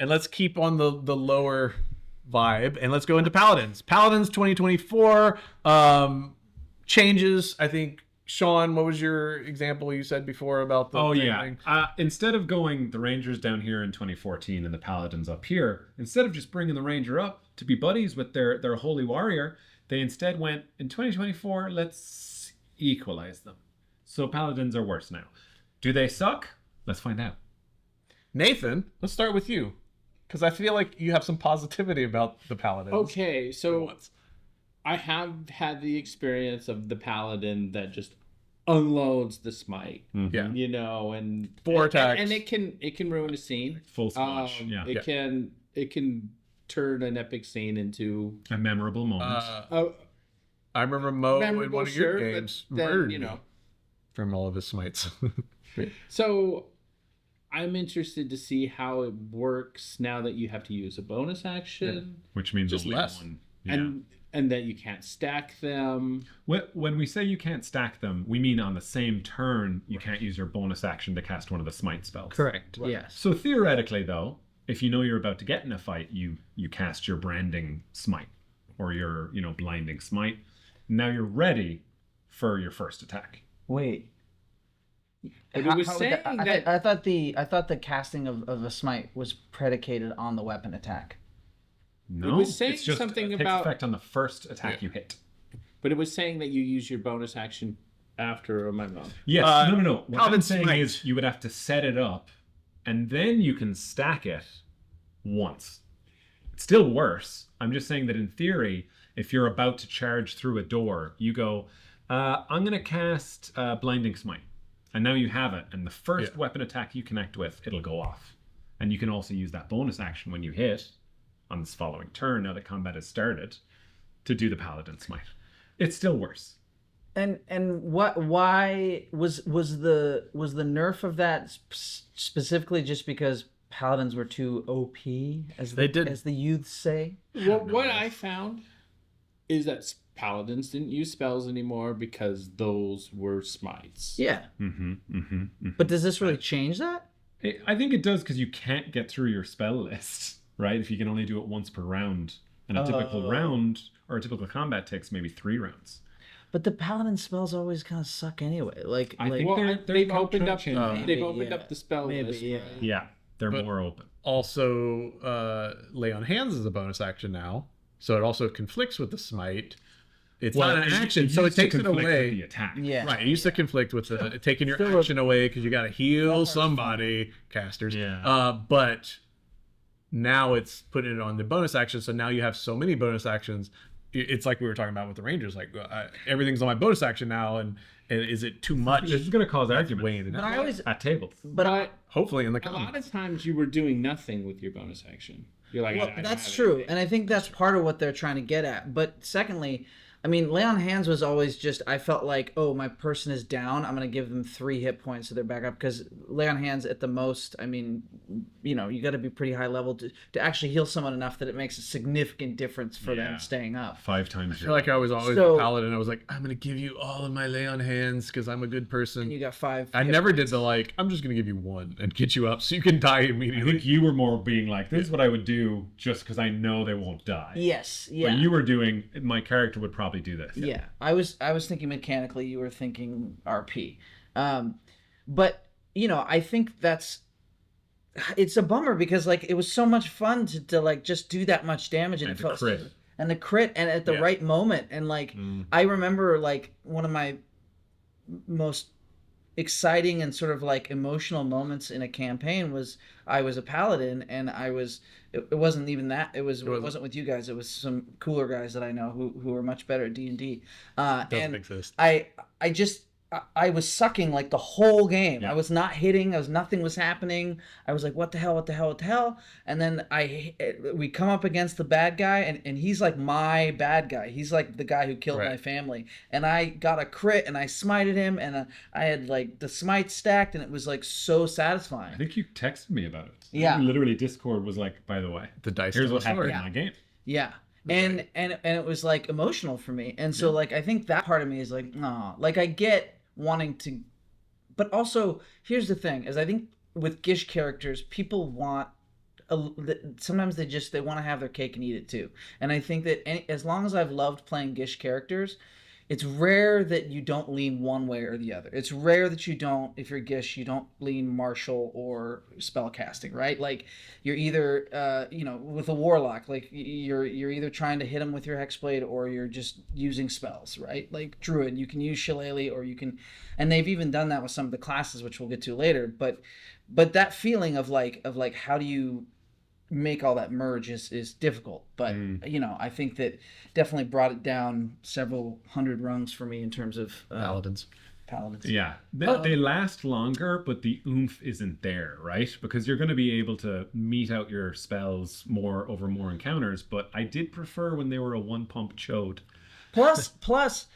And let's keep on the lower vibe, and let's go into Paladins. Paladins 2024 changes. I think, Sean, what was your example you said before about the thing? Instead of going the Rangers down here in 2014 and the Paladins up here, instead of just bringing the Ranger up to be buddies with their holy warrior, they instead went, in 2024, let's equalize them. So Paladins are worse now. Do they suck? Let's find out. Nathan, let's start with you, because I feel like you have some positivity about the Paladins. Okay, so I have had the experience of the Paladin that just unloads the smite. Yeah. You know, and 4 attacks. And it can ruin a scene. Full splash. It can turn an epic scene into a memorable moment. I remember Mo in one of your games murdered me from all of his smites. So I'm interested to see how it works now that you have to use a bonus action. Which means just only less. one. Yeah. And that you can't stack them. When we say you can't stack them, we mean on the same turn, you can't use your bonus action to cast one of the smite spells. Correct. Right. Yes. So theoretically, though, if you know you're about to get in a fight, you cast your branding smite or your blinding smite. Now you're ready for your first attack. Wait. It was saying that I thought the casting of a smite was predicated on the weapon attack. No, it was saying it's just something it takes about effect on the first attack you hit. But it was saying that you use your bonus action after. Am I wrong? Yes. No. What Paladin I'm saying smite. is you would have to set it up, and then you can stack it once. It's still worse. I'm just saying that in theory, if you're about to charge through a door, you go, I'm going to cast Blinding Smite. And now you have it. And the first weapon attack you connect with, it'll go off. And you can also use that bonus action when you hit on this following turn, now that combat has started, to do the Paladin Smite. It's still worse. And why was the nerf of that specifically just because Paladins were too OP, as the youths say? What I found is that Paladins didn't use spells anymore because those were smites. Yeah. But does this really change that? I think it does, because you can't get through your spell list, right? If you can only do it once per round. And a typical round, or a typical combat takes maybe 3 rounds. But the Paladin spells always kind of suck anyway. I think they've opened up the spell maybe, list. yeah. Right? Yeah, they're more open. Also, Lay on Hands is a bonus action now, so it also conflicts with the smite. It's not an action, so it takes it away. The attack. Yeah. Right, it used to conflict with taking your action away because you got to heal somebody, casters. Yeah. But now it's putting it on the bonus action, so now you have so many bonus actions. It's like we were talking about with the Rangers, like everything's on my bonus action now, and is it too much? This is going to cause argument But I always, at tables. But Hopefully in the a lot comments. of times you were doing nothing with your bonus action. You're like, well, I don't that's have true, anything. and I think that's part of what they're trying to get at. But secondly, I mean, Lay on Hands was always just, I felt like, oh, my person is down, I'm going to give them 3 hit points so they're back up. Because Lay on Hands at the most, I mean, you got to be pretty high level to actually heal someone enough that it makes a significant difference for them staying up. 5 times. I feel like I was always a paladin. I was like, I'm going to give you all of my Lay on Hands because I'm a good person. And you got 5. I never did the I'm just going to give you 1 and get you up so you can die I immediately. think you were more being like, this is what I would do just because I know they won't die. Yes, yeah. But you were doing, my character would probably do this. Yeah. I was thinking mechanically, you were thinking RP. But, I think it's a bummer because, like, it was so much fun to just do that much damage. And it felt crit. And the crit, and at the right moment. And, like, I remember, like, one of my most exciting and sort of, like, emotional moments in a campaign was I was a paladin, and it wasn't even that. It wasn't with you guys. It was some cooler guys that I know who are much better at D&D. Doesn't exist. I was sucking like the whole game. Yeah. I was not hitting. Nothing was happening. I was like, what the hell? And then we come up against the bad guy, and he's like my bad guy. He's like the guy who killed my family. And I got a crit, and I smited him, and I had like the smite stacked, and it was like so satisfying. I think you texted me about it. Yeah. Literally, Discord was like, by the way, The dice. here's tell what the happened story. in my game. Yeah. And it was like emotional for me. And so like I think that part of me is like, nah. Like I get wanting to, but also here's the thing, is I think with Gish characters, people want sometimes they want to have their cake and eat it too. And I think that as long as I've loved playing Gish characters, it's rare that you don't lean one way or the other. It's rare that you don't, if you're Gish, you don't lean martial or spell casting, right? Like you're either, with a warlock, like you're either trying to hit him with your hexblade or you're just using spells, right? Like druid, you can use shillelagh or you can, and they've even done that with some of the classes, which we'll get to later. But that feeling of like how do you make all that merge is difficult, but I think that definitely brought it down several hundred rungs for me in terms of Paladins. Yeah, they last longer, but the oomph isn't there, right? Because you're going to be able to mete out your spells more over more encounters, but I did prefer when they were a one pump chode. Plus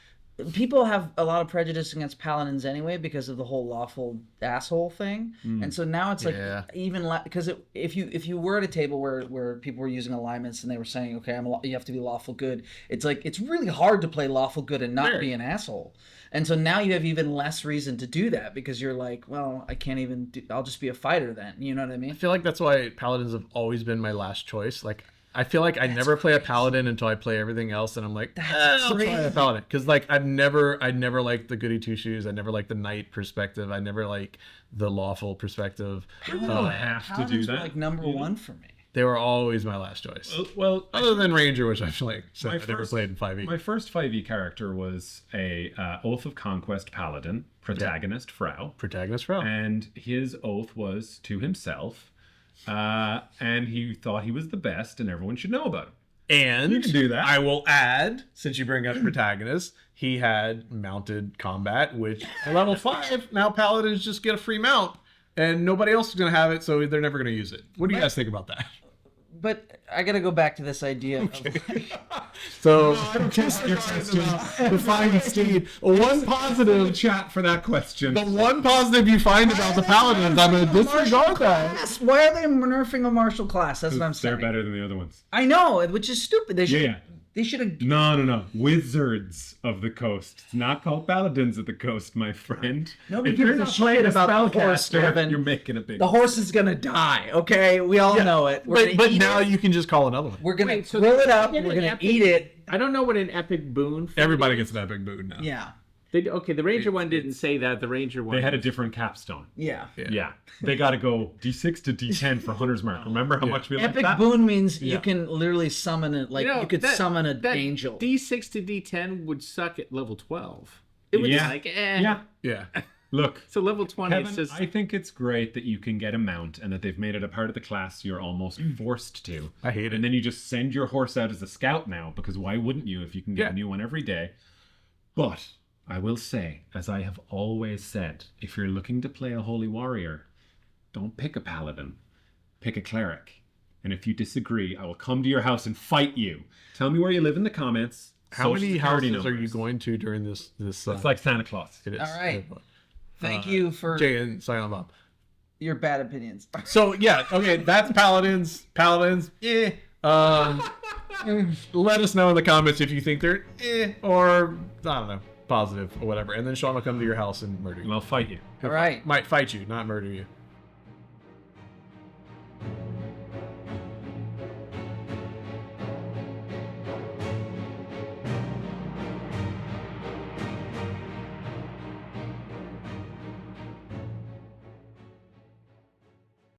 people have a lot of prejudice against paladins anyway because of the whole lawful asshole thing, and so now it's like even because if you were at a table where people were using alignments and they were saying, okay, you have to be lawful good, it's like it's really hard to play lawful good and not be an asshole, and so now you have even less reason to do that because you're like, well, I can't even I'll just be a fighter then, you know what I mean? I feel like that's why paladins have always been my last choice. Like I feel like I never play a paladin until I play everything else, and I'm like, I'll try a paladin, because like I never liked the goody two shoes. I never liked the knight perspective. I never liked the lawful perspective. You don't have to do that. Like number one for me. They were always my last choice. Well, other than Ranger, which I feel like I never played in 5e. My first 5e character was a Oath of Conquest paladin, protagonist Frau. And his oath was to himself. And he thought he was the best and everyone should know about him. And you can do that. I will add, since you bring up protagonist, he had mounted combat, which at level 5, now paladins just get a free mount and nobody else is going to have it, so they're never going to use it. What do you guys think about that? But I gotta go back to this idea of so define steed. One positive chat for that question. The one positive you find about the paladins, I'm gonna disregard that. Why are they nerfing a martial class? That's what I'm saying. They're better than the other ones. I know, which is stupid. They should. They should have. No. Wizards of the Coast. It's not called Paladins of the Coast, my friend. Nobody gives a shit about the horse, Kevin. You're making a big. The horse is gonna die. Okay, we all know it. But now you can just call another one. We're gonna grill it up. We're gonna eat it. I don't know what an epic boon. Everybody gets an epic boon now. Yeah. The Ranger one didn't say that. The Ranger one. They had a different capstone. Yeah. They got to go D6 to D10 for Hunter's Mark. Remember how much we like that? Epic boon means you can literally summon it. Like you could summon an angel. D6 to D10 would suck at level 12. It would be like, Yeah. Look. So level 20. Kevin, it's just... I think it's great that you can get a mount and that they've made it a part of the class you're almost forced to. I hate it. And then you just send your horse out as a scout now, because why wouldn't you if you can get a new one every day? But I will say, as I have always said, if you're looking to play a holy warrior, don't pick a paladin. Pick a cleric. And if you disagree, I will come to your house and fight you. Tell me where you live in the comments. How many houses are you going to during this? It's like Santa Claus. It is. All right. Thank you for Jay and Silent Bob. Your bad opinions. So okay, that's paladins. Let us know in the comments if you think they're or I don't know, positive or whatever, and then Sean will come to your house and murder you. I'll fight you. All right. Might fight you, not murder you.